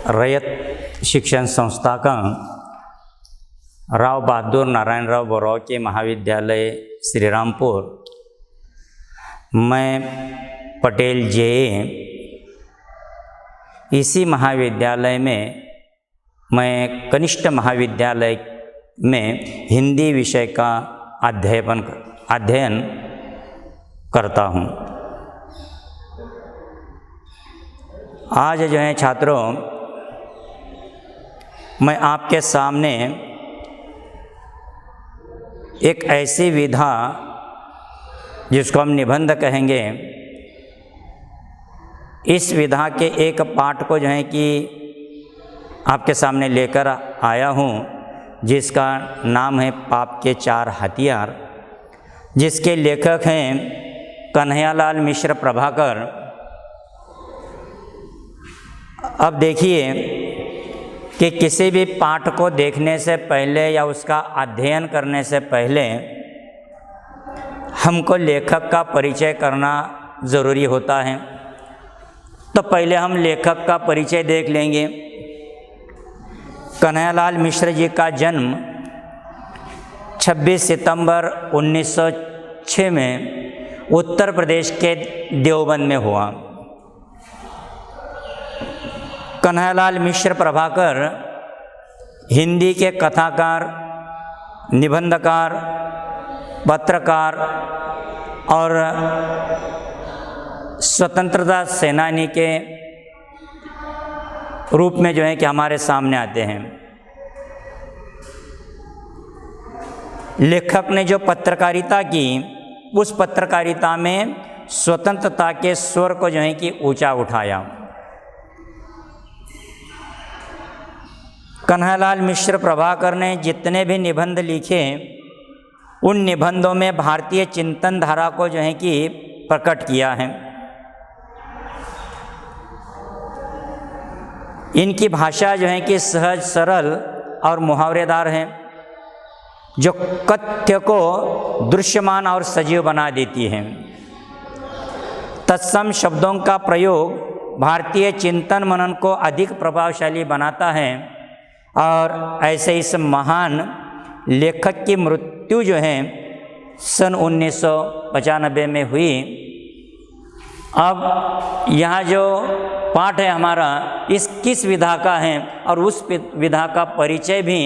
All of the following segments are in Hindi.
रयत शिक्षण संस्था का राव बहादुर नारायणराव बोराव के महाविद्यालय श्रीरामपुर, मैं पटेल जे.ए. इसी महाविद्यालय में मैं कनिष्ठ महाविद्यालय में हिंदी विषय का अध्ययन करता हूँ। आज जो है छात्रों, मैं आपके सामने एक ऐसी विधा जिसको हम निबंध कहेंगे, इस विधा के एक पाठ को जो है कि आपके सामने लेकर आया हूँ, जिसका नाम है पाप के चार हथियार, जिसके लेखक हैं कन्हैयालाल मिश्र प्रभाकर। अब देखिए कि किसी भी पाठ को देखने से पहले या उसका अध्ययन करने से पहले हमको लेखक का परिचय करना ज़रूरी होता है। तो पहले हम लेखक का परिचय देख लेंगे। कन्हैयालाल मिश्र जी का जन्म 26 सितंबर 1906 में उत्तर प्रदेश के देवबंद में हुआ। कन्हैयालाल मिश्र प्रभाकर हिंदी के कथाकार, निबंधकार, पत्रकार और स्वतंत्रता सेनानी के रूप में जो है कि हमारे सामने आते हैं। लेखक ने जो पत्रकारिता की, उस पत्रकारिता में स्वतंत्रता के स्वर को जो है कि ऊंचा उठाया। कन्हैयालाल मिश्र प्रभाकर ने जितने भी निबंध लिखे, उन निबंधों में भारतीय चिंतन धारा को जो है कि प्रकट किया है। इनकी भाषा जो है कि सहज, सरल और मुहावरेदार है, जो कथ्य को दृश्यमान और सजीव बना देती है। तत्सम शब्दों का प्रयोग भारतीय चिंतन मनन को अधिक प्रभावशाली बनाता है। और ऐसे इस महान लेखक की मृत्यु जो है सन 1995 में हुई। अब यहाँ जो पाठ है हमारा, इस किस विधा का है और उस विधा का परिचय भी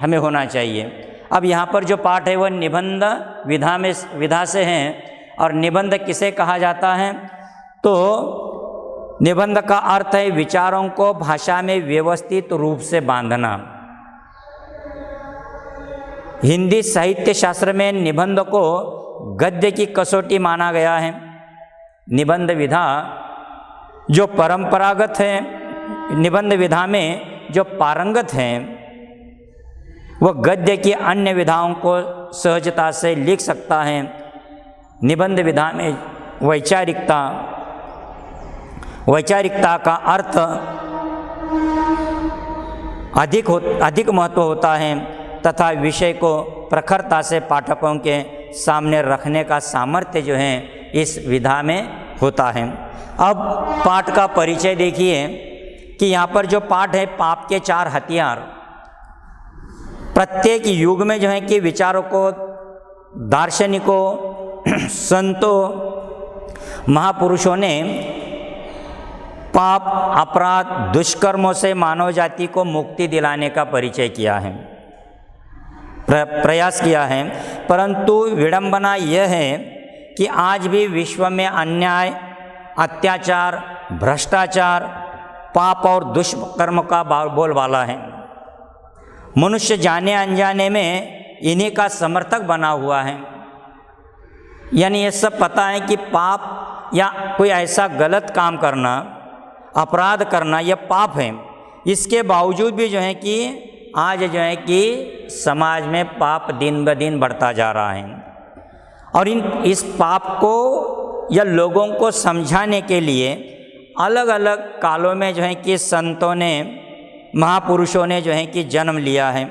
हमें होना चाहिए। अब यहाँ पर जो पाठ है वह निबंध विधा से है। और निबंध किसे कहा जाता है? तो निबंध का अर्थ है विचारों को भाषा में व्यवस्थित रूप से बांधना। हिंदी साहित्य शास्त्र में निबंध को गद्य की कसौटी माना गया है। निबंध विधा जो परंपरागत है, निबंध विधा में जो पारंगत है, वह गद्य की अन्य विधाओं को सहजता से लिख सकता है। निबंध विधा में वैचारिकता का अर्थ अधिक महत्व होता है तथा विषय को प्रखरता से पाठकों के सामने रखने का सामर्थ्य जो है इस विधा में होता है। अब पाठ का परिचय देखिए कि यहाँ पर जो पाठ है पाप के चार हथियार, प्रत्येक युग में जो है कि विचारों को, दार्शनिकों, संतों, महापुरुषों ने पाप, अपराध, दुष्कर्मों से मानव जाति को मुक्ति दिलाने का परिचय किया है, प्रयास किया है। परंतु विडंबना यह है कि आज भी विश्व में अन्याय, अत्याचार, भ्रष्टाचार, पाप और दुष्कर्म का बोलबाला है। मनुष्य जाने अनजाने में इन्हीं का समर्थक बना हुआ है। यानी ये सब पता है कि पाप या कोई ऐसा गलत काम करना, अपराध करना यह पाप है। इसके बावजूद भी जो है कि आज जो है कि समाज में पाप दिन ब दिन बढ़ता जा रहा है। और इस पाप को या लोगों को समझाने के लिए अलग अलग कालों में जो है कि संतों ने, महापुरुषों ने जो है कि जन्म लिया है।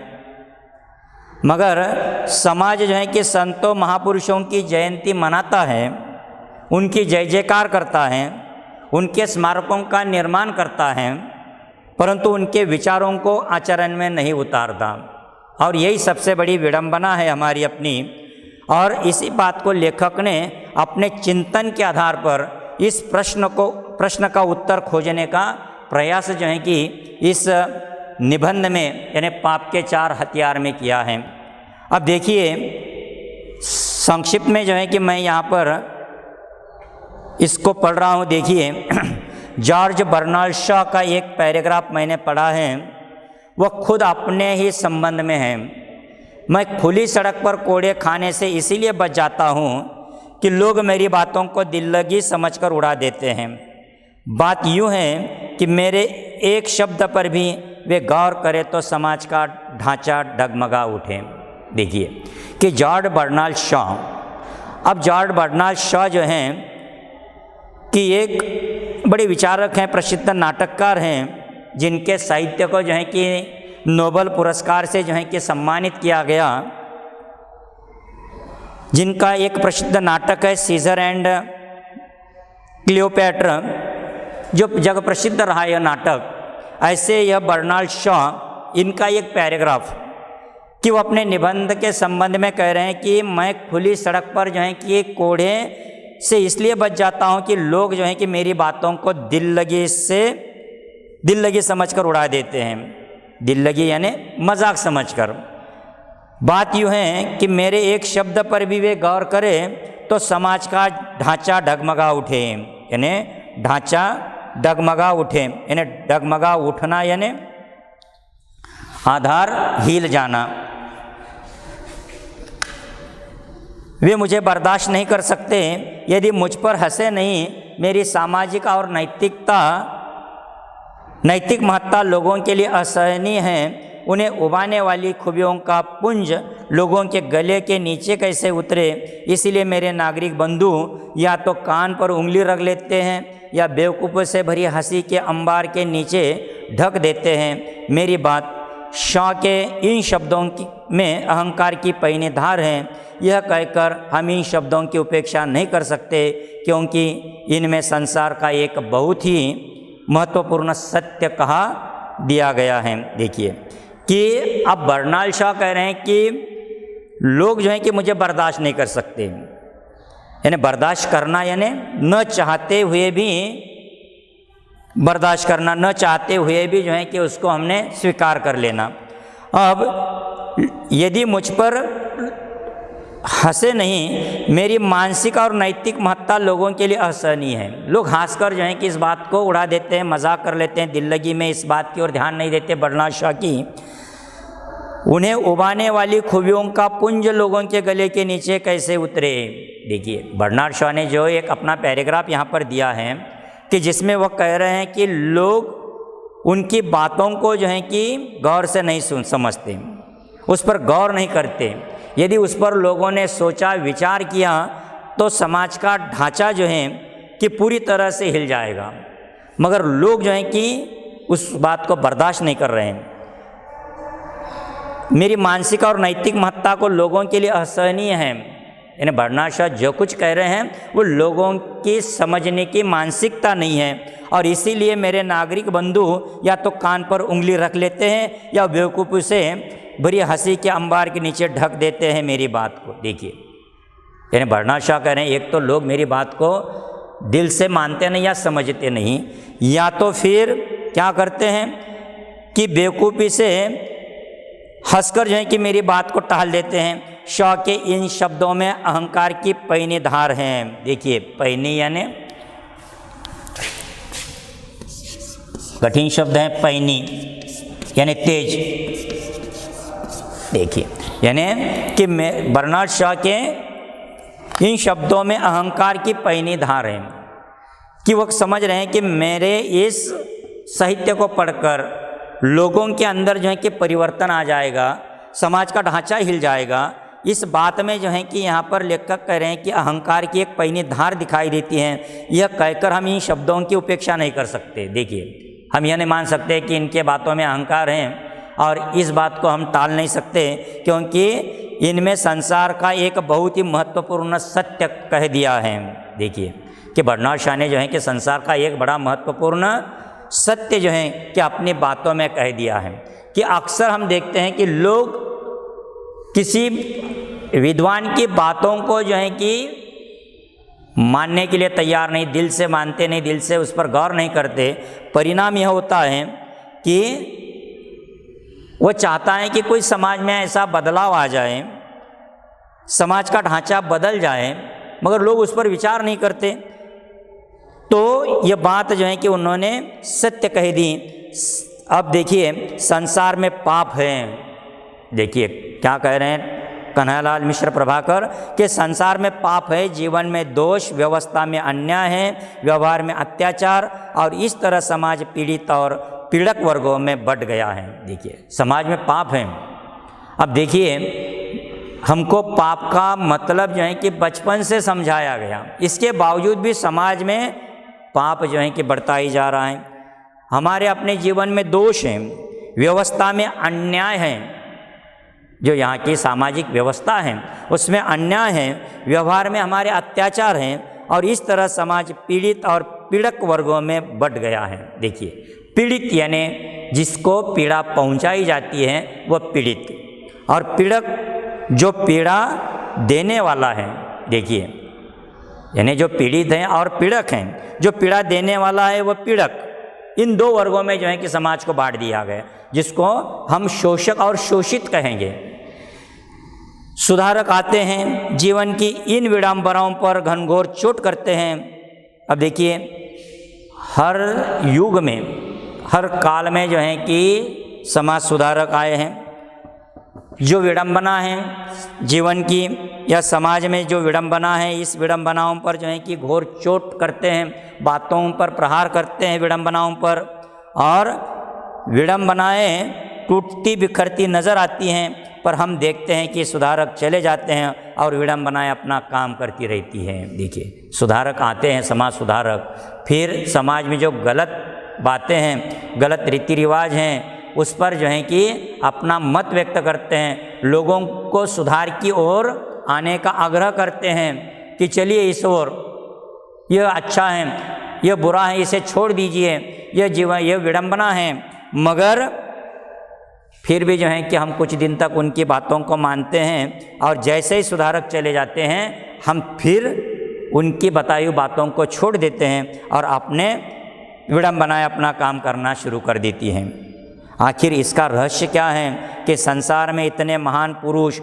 मगर समाज जो है कि संतों, महापुरुषों की जयंती मनाता है, उनकी जय जयकार करता है, उनके स्मारकों का निर्माण करता है, परंतु उनके विचारों को आचरण में नहीं उतारता। और यही सबसे बड़ी विडंबना है हमारी अपनी। और इसी बात को लेखक ने अपने चिंतन के आधार पर इस प्रश्न का उत्तर खोजने का प्रयास जो है कि इस निबंध में यानी पाप के 4 हथियार में किया है। अब देखिए संक्षिप्त में जो है कि मैं यहाँ पर इसको पढ़ रहा हूँ। देखिए जॉर्ज बर्नार्ड शॉ का एक पैराग्राफ मैंने पढ़ा है, वह खुद अपने ही संबंध में है। मैं खुली सड़क पर कोड़े खाने से इसीलिए बच जाता हूँ कि लोग मेरी बातों को दिल्लगी समझकर उड़ा देते हैं। बात यूँ है कि मेरे एक शब्द पर भी वे गौर करें तो समाज का ढांचा डगमगा उठे। देखिए कि जॉर्ज बर्नार्ड शॉ, अब जॉर्ज बर्नार्ड शॉ जो हैं कि एक बड़े विचारक हैं, प्रसिद्ध नाटककार हैं, जिनके साहित्य को जो है कि नोबेल पुरस्कार से जो है कि सम्मानित किया गया। जिनका एक प्रसिद्ध नाटक है सीजर एंड क्लियोपैट्रा, जो जग प्रसिद्ध रहा यह नाटक। ऐसे यह बर्नार्ड शॉ, इनका एक पैराग्राफ कि वो अपने निबंध के संबंध में कह रहे हैं कि मैं खुली सड़क पर जो है कि कोड़े से इसलिए बच जाता हूँ कि लोग जो है कि मेरी बातों को दिल्लगी समझकर उड़ा देते हैं। दिल्लगी यानी मजाक समझकर। बात यूँ है कि मेरे एक शब्द पर भी वे गौर करें तो समाज का ढांचा डगमगा उठे, यानी ढांचा डगमगा उठे, यानी डगमगा उठना यानी आधार हिल जाना। वे मुझे बर्दाश्त नहीं कर सकते यदि मुझ पर हंसे नहीं। मेरी सामाजिक और नैतिक महत्ता लोगों के लिए असहनीय है। उन्हें उबाने वाली खूबियों का पुंज लोगों के गले के नीचे कैसे उतरे, इसलिए मेरे नागरिक बंधु या तो कान पर उंगली रख लेते हैं या बेवकूफ़ी से भरी हंसी के अंबार के नीचे ढक देते हैं। मेरी बात शॉ के इन शब्दों में अहंकार की पैनी धार है। यह कहकर हम इन शब्दों की उपेक्षा नहीं कर सकते क्योंकि इनमें संसार का एक बहुत ही महत्वपूर्ण सत्य कहा दिया गया है। देखिए कि अब बर्नार्ड शॉ कह रहे हैं कि लोग जो हैं कि मुझे बर्दाश्त नहीं कर सकते, यानी बर्दाश्त करना यानी न चाहते हुए भी बर्दाश्त करना, न चाहते हुए भी जो है कि उसको हमने स्वीकार कर लेना। अब यदि मुझ पर हंसे नहीं, मेरी मानसिक और नैतिक महत्ता लोगों के लिए असहनीय है। लोग हंसकर जो है कि इस बात को उड़ा देते हैं, मजाक कर लेते हैं, दिल्लगी में इस बात की ओर ध्यान नहीं देते बर्नार्ड शॉ की। उन्हें उबाने वाली खूबियों का पुंज लोगों के गले के नीचे कैसे उतरे। देखिए बर्नार्ड शॉ ने जो एक अपना पैराग्राफ यहाँ पर दिया है कि जिसमें वह कह रहे हैं कि लोग उनकी बातों को जो है कि गौर से नहीं समझते, उस पर गौर नहीं करते। यदि उस पर लोगों ने सोचा विचार किया तो समाज का ढांचा जो है कि पूरी तरह से हिल जाएगा, मगर लोग जो हैं कि उस बात को बर्दाश्त नहीं कर रहे हैं। मेरी मानसिक और नैतिक महत्ता को लोगों के लिए असहनीय है। यानी बर्नार्ड शॉ जो कुछ कह रहे हैं वो लोगों की समझने की मानसिकता नहीं है, और इसीलिए मेरे नागरिक बंधु या तो कान पर उंगली रख लेते हैं या बेवकूफ़ी से भरी हंसी के अंबार के नीचे ढक देते हैं मेरी बात को। देखिए यानी बर्नार्ड शॉ कह रहे हैं एक तो लोग मेरी बात को दिल से मानते नहीं या समझते नहीं, या तो फिर क्या करते हैं कि बेवकूफ़ी से हंसकर जो है कि मेरी बात को टाल देते हैं। शॉ के इन शब्दों में अहंकार की पैनी धार है। देखिए पैनी यानी कठिन शब्द है, पैनी यानी तेज। देखिए यानी कि बर्नार्ड शॉ के इन शब्दों में अहंकार की पैनी धार है कि वो समझ रहे हैं कि मेरे इस साहित्य को पढ़कर लोगों के अंदर जो है कि परिवर्तन आ जाएगा, समाज का ढांचा हिल जाएगा। इस बात में जो है कि यहाँ पर लेखक कह रहे हैं कि अहंकार की एक पैनी धार दिखाई देती है। यह कहकर हम इन शब्दों की उपेक्षा नहीं कर सकते। देखिए हम यह नहीं मान सकते कि इनके बातों में अहंकार हैं, और इस बात को हम टाल नहीं सकते क्योंकि इनमें संसार का एक बहुत ही महत्वपूर्ण सत्य कह दिया है। देखिए कि बर्नार्ड शॉ ने जो है कि संसार का एक बड़ा महत्वपूर्ण सत्य जो है कि अपनी बातों में कह दिया है। कि अक्सर हम देखते हैं कि लोग किसी विद्वान की बातों को जो है कि मानने के लिए तैयार नहीं, दिल से मानते नहीं, दिल से उस पर गौर नहीं करते। परिणाम यह होता है कि वो चाहता है कि कोई समाज में ऐसा बदलाव आ जाए, समाज का ढांचा बदल जाए, मगर लोग उस पर विचार नहीं करते। तो ये बात जो है कि उन्होंने सत्य कह दी। अब देखिए संसार में पाप है, देखिए क्या कह रहे हैं कन्हैयालाल मिश्र प्रभाकर के संसार में पाप है, जीवन में दोष, व्यवस्था में अन्याय है, व्यवहार में अत्याचार, और इस तरह समाज पीड़ित और पीड़क वर्गों में बढ़ गया है। देखिए समाज में पाप है। अब देखिए हमको पाप का मतलब जो है कि बचपन से समझाया गया, इसके बावजूद भी समाज में पाप जो है कि बढ़ता ही जा रहा है। हमारे अपने जीवन में दोष हैं, व्यवस्था में अन्याय है, जो यहाँ की सामाजिक व्यवस्था है उसमें अन्याय है, व्यवहार में हमारे अत्याचार हैं, और इस तरह समाज पीड़ित और पीड़क वर्गों में बढ़ गया है। देखिए पीड़ित यानी जिसको पीड़ा पहुँचाई जाती है वह पीड़ित, और पीड़क जो पीड़ा देने वाला है। देखिए यानी जो पीड़ित हैं और पीड़क हैं, जो पीड़ा देने वाला है वह पीड़क, इन दो वर्गों में जो है कि समाज को बांट दिया गया, जिसको हम शोषक और शोषित कहेंगे। सुधारक आते हैं, जीवन की इन विडंबनाओं पर घनघोर चोट करते हैं। अब देखिए हर युग में, हर काल में जो है कि समाज सुधारक आए हैं। जो विडंबना है जीवन की या समाज में जो विडंबना है, इस विडंबनाओं पर जो है कि घोर चोट करते हैं, बातों पर प्रहार करते हैं विडंबनाओं पर, और विडंबनाएं टूटती बिखरती नज़र आती हैं, पर हम देखते हैं कि सुधारक चले जाते हैं और विडंबनाएं अपना काम करती रहती हैं। देखिए सुधारक आते हैं, समाज सुधारक, फिर समाज में जो गलत बातें हैं, गलत रीति रिवाज हैं, उस पर जो है कि अपना मत व्यक्त करते हैं, लोगों को सुधार की ओर आने का आग्रह करते हैं कि चलिए इस ओर, यह अच्छा है, यह बुरा है, इसे छोड़ दीजिए, यह जीवन, यह विडंबना है। मगर फिर भी जो है कि हम कुछ दिन तक उनकी बातों को मानते हैं, और जैसे ही सुधारक चले जाते हैं हम फिर उनकी बताई हुई बातों को छोड़ देते हैं और अपने विडंबनाएं अपना काम करना शुरू कर देती हैं। आखिर इसका रहस्य क्या है कि संसार में इतने महान पुरुष,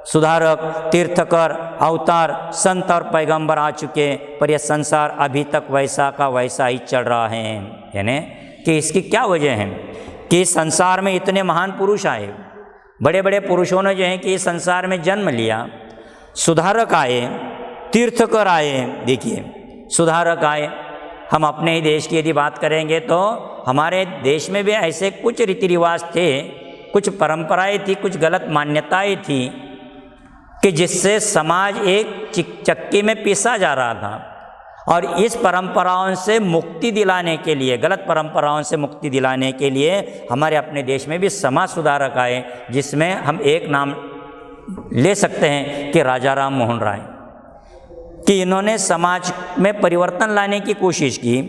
सुधारक, तीर्थकर, अवतार, संत और पैगंबर आ चुके, पर यह संसार अभी तक वैसा का वैसा ही चल रहा है। यानी कि इसकी क्या वजह है कि संसार में इतने महान पुरुष आए, बड़े बड़े पुरुषों ने जो है कि संसार में जन्म लिया, सुधारक आए, तीर्थकर आए। देखिए सुधारक आए, हम अपने ही देश की यदि बात करेंगे तो हमारे देश में भी ऐसे कुछ रीति रिवाज थे, कुछ परंपराएं थी, कुछ गलत मान्यताएं थी कि जिससे समाज एक चक्की में पिसा जा रहा था। और इस परंपराओं से मुक्ति दिलाने के लिए, गलत परंपराओं से मुक्ति दिलाने के लिए हमारे अपने देश में भी समाज सुधारक आए, जिसमें हम एक नाम ले सकते हैं कि राजा राम मोहन राय, कि इन्होंने समाज में परिवर्तन लाने की कोशिश की।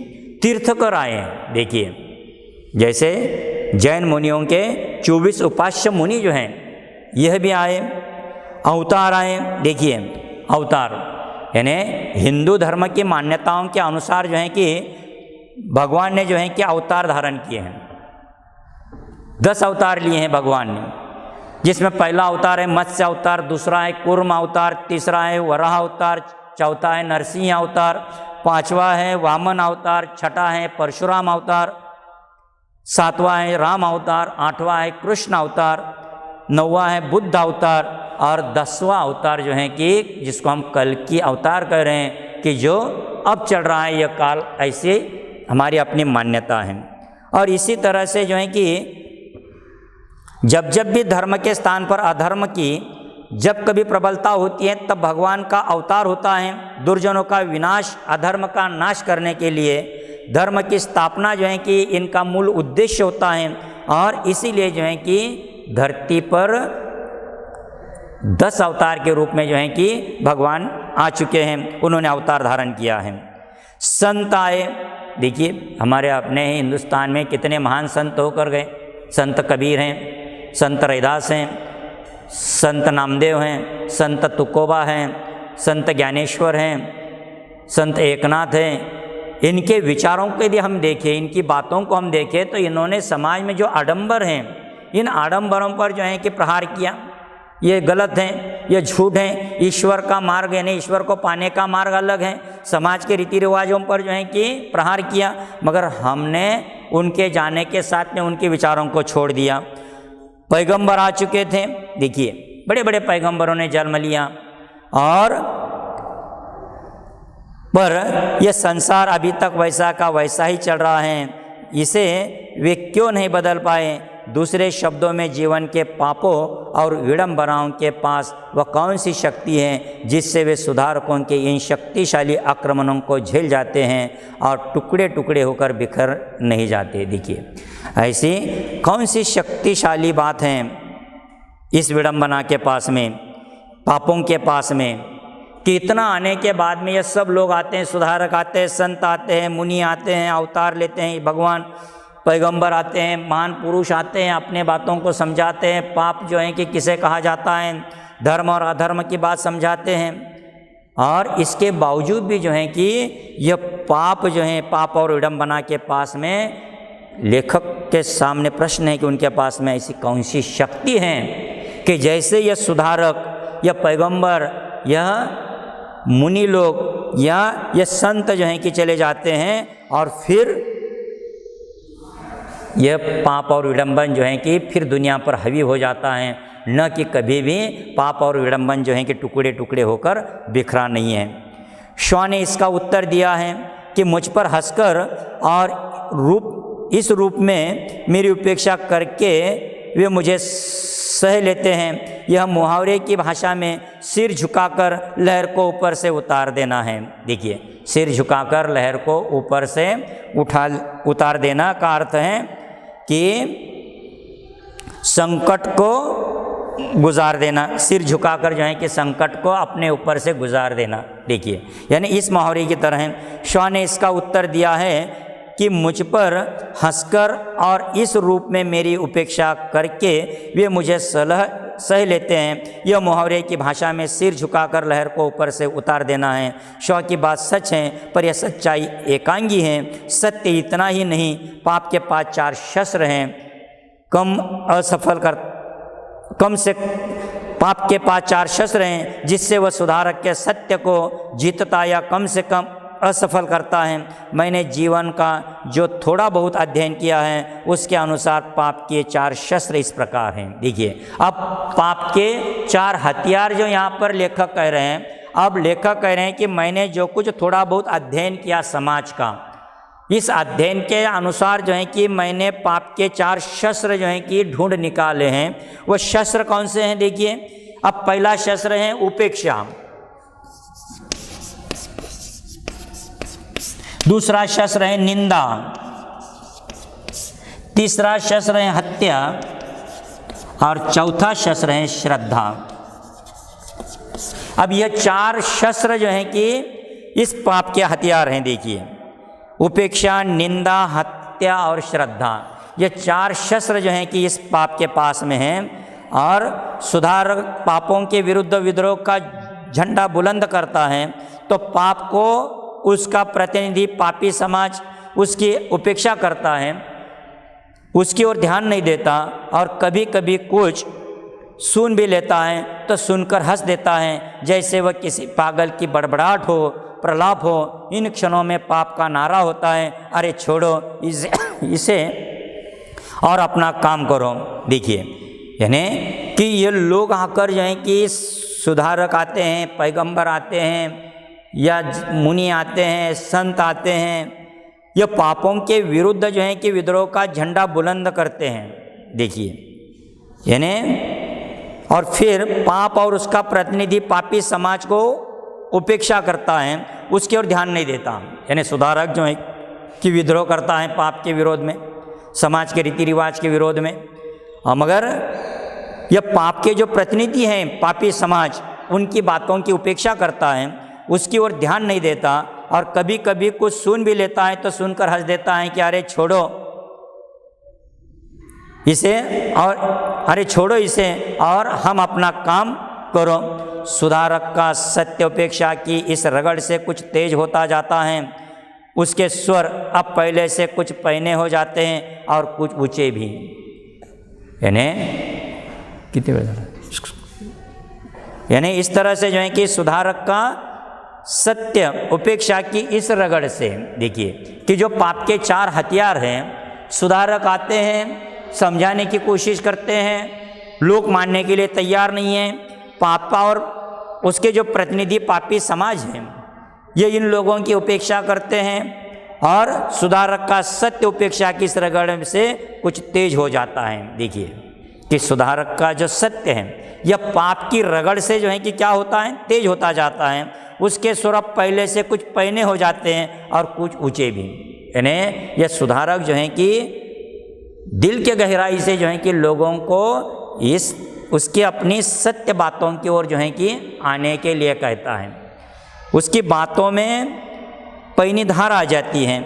तीर्थकर आए, देखिए जैसे जैन मुनियों के 24 उपास्य मुनि जो हैं यह भी आए। अवतार आए, देखिए अवतार यानी हिंदू धर्म की मान्यताओं के अनुसार जो है कि भगवान ने जो है कि अवतार धारण किए हैं, 10 अवतार लिए हैं भगवान ने, जिसमें पहला अवतार है मत्स्य अवतार, दूसरा है कूर्म अवतार, तीसरा है वराह अवतार, चौथा है नरसिंह अवतार, पांचवा है वामन अवतार, छठा है परशुराम अवतार, सातवां है राम अवतार, आठवां है कृष्ण अवतार, नौवां है बुद्ध अवतार, और 10वां अवतार जो है कि जिसको हम कल्कि अवतार कह रहे हैं, कि जो अब चल रहा है यह काल, ऐसे हमारी अपनी मान्यता है। और इसी तरह से जो है कि जब जब भी धर्म के स्थान पर अधर्म की जब कभी प्रबलता होती है, तब भगवान का अवतार होता है दुर्जनों का विनाश, अधर्म का नाश करने के लिए। धर्म की स्थापना जो है कि इनका मूल उद्देश्य होता है, और इसीलिए जो है कि धरती पर 10 अवतार के रूप में जो है कि भगवान आ चुके हैं, उन्होंने अवतार धारण किया है। संत आए, देखिए हमारे अपने ही हिंदुस्तान में कितने महान संत होकर गए। संत कबीर हैं, संत रैदास हैं, संत नामदेव हैं, संत तुकोबा हैं, संत ज्ञानेश्वर हैं, संत एकनाथ हैं। इनके विचारों के लिए हम देखें, इनकी बातों को हम देखें तो इन्होंने समाज में जो आडंबर हैं, इन आडंबरों पर जो है कि प्रहार किया। ये गलत हैं, ये झूठ हैं। ईश्वर का मार्ग यानी ईश्वर को पाने का मार्ग अलग है। समाज के रीति रिवाजों पर जो है कि प्रहार किया, मगर हमने उनके जाने के साथ में उनके विचारों को छोड़ दिया। पैगंबर आ चुके थे, देखिए बड़े बड़े पैगंबरों ने जन्म लिया, और पर यह संसार अभी तक वैसा का वैसा ही चल रहा है। इसे वे क्यों नहीं बदल पाए? दूसरे शब्दों में जीवन के पापों और विडंबनाओं के पास वह कौन सी शक्ति है जिससे वे सुधारकों के इन शक्तिशाली आक्रमणों को झेल जाते हैं और टुकड़े टुकड़े होकर बिखर नहीं जाते? देखिए ऐसी कौन सी शक्तिशाली बात है इस विडंबना के पास में, पापों के पास में, कि इतना आने के बाद में ये सब लोग आते हैं, सुधारक आते हैं, संत आते हैं, मुनि आते हैं, अवतार लेते हैं, भगवान पैगंबर आते हैं, महान पुरुष आते हैं, अपने बातों को समझाते हैं, पाप जो है कि किसे कहा जाता है, धर्म और अधर्म की बात समझाते हैं। और इसके बावजूद भी जो है कि यह पाप जो है, पाप और विडंबना के पास में लेखक के सामने प्रश्न है कि उनके पास में ऐसी कौन सी शक्ति है कि जैसे यह सुधारक या पैगंबर या मुनि लोग या ये संत जो हैं कि चले जाते हैं और फिर यह पाप और विडंबन जो है कि फिर दुनिया पर हावी हो जाता है, न कि कभी भी पाप और विडंबन जो है कि टुकड़े टुकड़े होकर बिखरा नहीं है। शॉ ने इसका उत्तर दिया है कि मुझ पर हंसकर और इस रूप में मेरी उपेक्षा करके वे मुझे सह लेते हैं। यह मुहावरे की भाषा में सिर झुकाकर लहर को ऊपर से उतार देना है। देखिए, सिर झुकाकर लहर को ऊपर से उतार देना का अर्थ है कि संकट को गुजार देना, सिर झुकाकर जो है कि संकट को अपने ऊपर से गुजार देना। देखिए, यानी इस मुहावरे की तरह है। शॉ ने इसका उत्तर दिया है कि मुझ पर हंसकर और इस रूप में मेरी उपेक्षा करके वे मुझे सह लेते हैं। यह मुहावरे की भाषा में सिर झुकाकर लहर को ऊपर से उतार देना है। शॉ की बात सच है, पर यह सच्चाई एकांगी है। सत्य इतना ही नहीं, पाप के पास 4 शस्त्र हैं। पाप के पास 4 शस्त्र हैं जिससे वह सुधारक के सत्य को जीतता या कम से कम असफल करता है। मैंने जीवन का जो थोड़ा बहुत अध्ययन किया है उसके अनुसार पाप के 4 शस्त्र इस प्रकार हैं। देखिए, अब पाप के 4 हथियार जो यहाँ पर लेखक कह रहे हैं, अब लेखक कह रहे हैं कि मैंने जो कुछ थोड़ा बहुत अध्ययन किया समाज का, इस अध्ययन के अनुसार जो है कि मैंने पाप के 4 शस्त्र जो हैं कि ढूंढ निकाले हैं। वो शस्त्र कौन से हैं? देखिए, अब पहला शस्त्र है उपेक्षा, दूसरा शस्त्र है निंदा, तीसरा शस्त्र है हत्या और चौथा शस्त्र है श्रद्धा। अब ये 4 शस्त्र जो हैं कि इस पाप के हथियार हैं। देखिए, उपेक्षा, निंदा, हत्या और श्रद्धा, ये 4 शस्त्र जो हैं कि इस पाप के पास में हैं। और सुधारक पापों के विरुद्ध विद्रोह का झंडा बुलंद करता है तो पाप को उसका प्रतिनिधि पापी समाज उसकी उपेक्षा करता है, उसकी ओर ध्यान नहीं देता और कभी कभी कुछ सुन भी लेता है तो सुनकर हंस देता है, जैसे वह किसी पागल की बड़बड़ाहट हो, प्रलाप हो। इन क्षणों में पाप का नारा होता है, अरे छोड़ो इसे और अपना काम करो। देखिए, यानी कि ये लोग आकर जो हैं कि सुधारक आते हैं, पैगंबर आते हैं या मुनि आते हैं, संत आते हैं, ये पापों के विरुद्ध जो है कि विद्रोह का झंडा बुलंद करते हैं। देखिए, यानी और फिर पाप और उसका प्रतिनिधि पापी समाज को उपेक्षा करता है, उसकी ओर ध्यान नहीं देता। यानी सुधारक जो है कि विद्रोह करता है पाप के विरोध में, समाज के रीति रिवाज के विरोध में, मगर यह पाप के जो प्रतिनिधि हैं पापी समाज, उनकी बातों की उपेक्षा करता है, उसकी ओर ध्यान नहीं देता और कभी कभी कुछ सुन भी लेता है तो सुनकर हंस देता है कि अरे छोड़ो इसे, और अरे छोड़ो इसे और हम अपना काम करो। सुधारक का सत्य उपेक्षा की इस रगड़ से कुछ तेज होता जाता है। उसके स्वर अब पहले से कुछ पहने हो जाते हैं और कुछ ऊंचे भी। यानी कितने बजे, यानी इस तरह से जो है कि सुधारक का सत्य उपेक्षा की इस रगड़ से, देखिए कि जो पाप के 4 हथियार हैं, सुधारक आते हैं, समझाने की कोशिश करते हैं, लोग मानने के लिए तैयार नहीं हैं। पाप का और उसके जो प्रतिनिधि पापी समाज हैं, ये इन लोगों की उपेक्षा करते हैं और सुधारक का सत्य उपेक्षा की इस रगड़ से कुछ तेज हो जाता है। देखिए कि सुधारक का जो सत्य है यह पाप की रगड़ से जो है कि क्या होता है, तेज होता जाता है। उसके स्वर पहले से कुछ पहने हो जाते हैं और कुछ ऊंचे भी। यानी यह सुधारक जो है कि दिल के गहराई से जो है कि लोगों को इस उसकी अपनी सत्य बातों की ओर जो है कि आने के लिए कहता है। उसकी बातों में पैनी धार आ जाती है,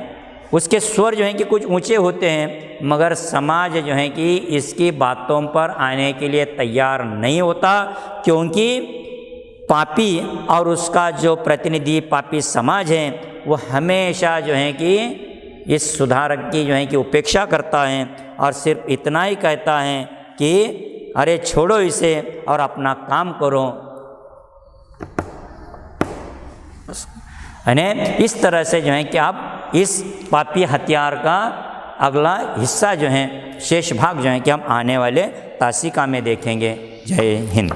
उसके स्वर जो हैं कि कुछ ऊंचे होते हैं, मगर समाज जो है कि इसकी बातों पर आने के लिए तैयार नहीं होता, क्योंकि पापी और उसका जो प्रतिनिधि पापी समाज है वो हमेशा जो है कि इस सुधारक की जो है कि उपेक्षा करता है और सिर्फ इतना ही कहता है कि अरे छोड़ो इसे और अपना काम करो। यानी इस तरह से जो है कि आप इस पापी हथियार का अगला हिस्सा जो है, शेष भाग जो है कि हम आने वाले तासिका में देखेंगे। जय हिंद।